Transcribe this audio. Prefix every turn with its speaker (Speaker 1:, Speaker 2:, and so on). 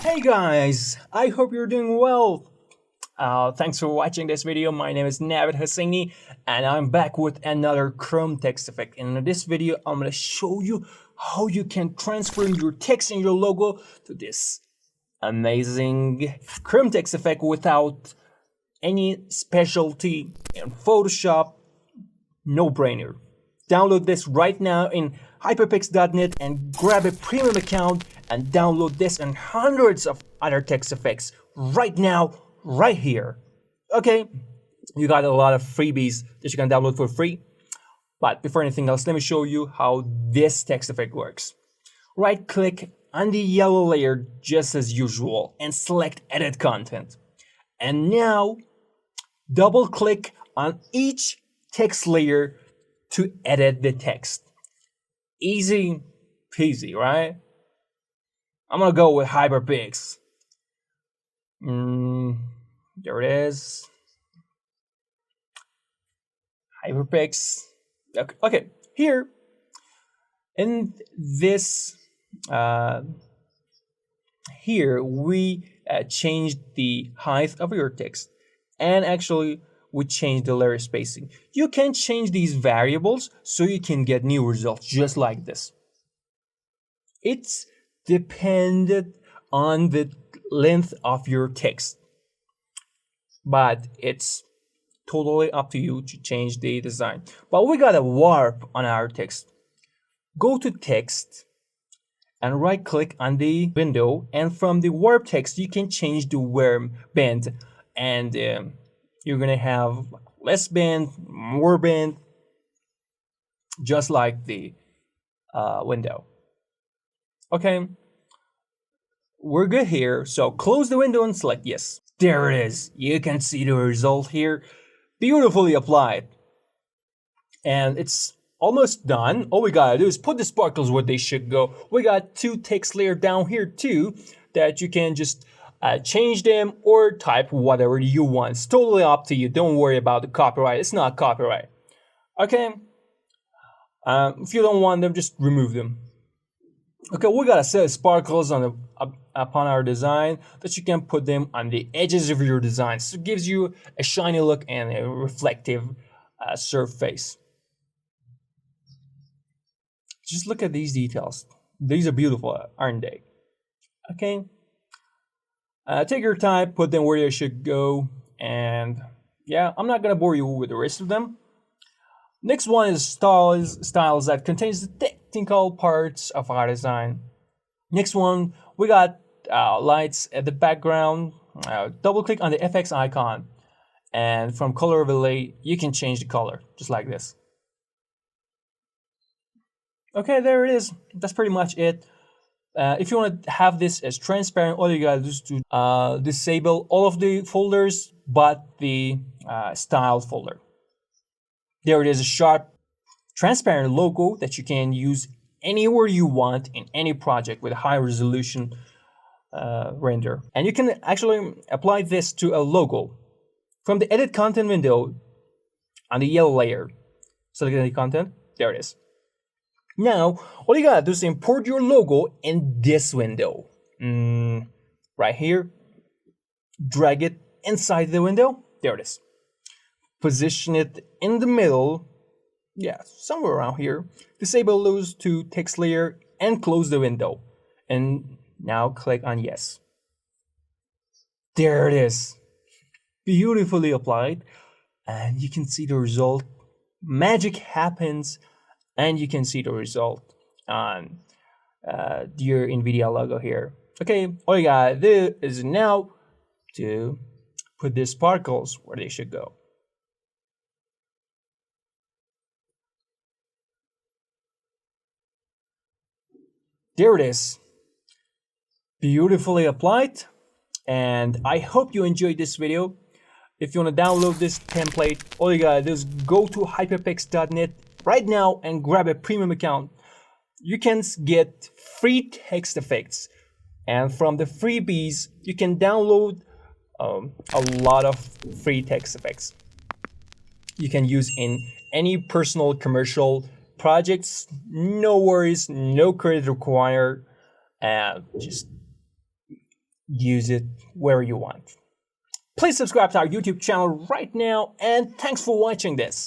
Speaker 1: Hey guys, I hope you're doing well. Thanks for watching this video. My name is Navid Hosseini and I'm back with another Chrome text effect. And in this video, I'm going to show you how you can transfer your text and your logo to this amazing Chrome text effect without any specialty in Photoshop. No brainer. Download this right now in hyperpix.net and grab a premium account and download this and hundreds of other text effects right now, right here. Okay, you got a lot of freebies that you can download for free. But before anything else, let me show you how this text effect works. Right click on the yellow layer just as usual and select edit content. And now double click on each text layer to edit the text. Easy peasy, right? I'm gonna go with Hyperpix. There it is. Hyperpix. Okay, here in this, here we changed the height of your text, and actually we change the layer spacing. You can change these variables so you can get new results just like this. It's dependent on the length of your text, but it's totally up to you to change the design. But we got a warp on our text. Go to text and right click on the window, and from the warp text you can change the warp band, and you're gonna have less band, more band, just like the window. Okay, we're good here. So close the window and select yes. There it is. You can see the result here. Beautifully applied. And it's almost done. All we gotta do is put the sparkles where they should go. We got two text layer down here too that you can just change them or type whatever you want. It's totally up to you. Don't worry about the copyright. It's not copyright. Okay. If you don't want them, just remove them. Okay, we got a set of sparkles on the upon our design that you can put them on the edges of your design. So it gives you a shiny look and a reflective surface. Just look at these details. These are beautiful, aren't they? Okay. Take your time, put them where they should go, and yeah, I'm not gonna bore you with the rest of them. Next one is styles that contains the technical parts of our design. Next one, we got lights at the background. Double click on the FX icon, and from color overlay, you can change the color, just like this. Okay, there it is. That's pretty much it. If you want to have this as transparent, all you gotta do is to disable all of the folders but the style folder. There it is, a sharp, transparent logo that you can use anywhere you want in any project with a high resolution render. And you can actually apply this to a logo from the edit content window on the yellow layer. Select edit content, there it is. Now, all you gotta do is import your logo in this window. Right here, drag it inside the window, there it is. Position it in the middle, yeah, somewhere around here. Disable those two text layer and close the window. And now click on yes. There it is. Beautifully applied. And you can see the result. Magic happens. And you can see the result on your NVIDIA logo here. Okay, all you gotta do is now to put the sparkles where they should go. There it is. Beautifully applied. And I hope you enjoyed this video. If you want to download this template, all you gotta do is go to hyperpix.net right now and grab a premium account. You can get free text effects, and from the freebies you can download a lot of free text effects you can use in any personal commercial projects. No worries, no credit required, and just use it where you want. Please subscribe to our YouTube channel right now, and thanks for watching this.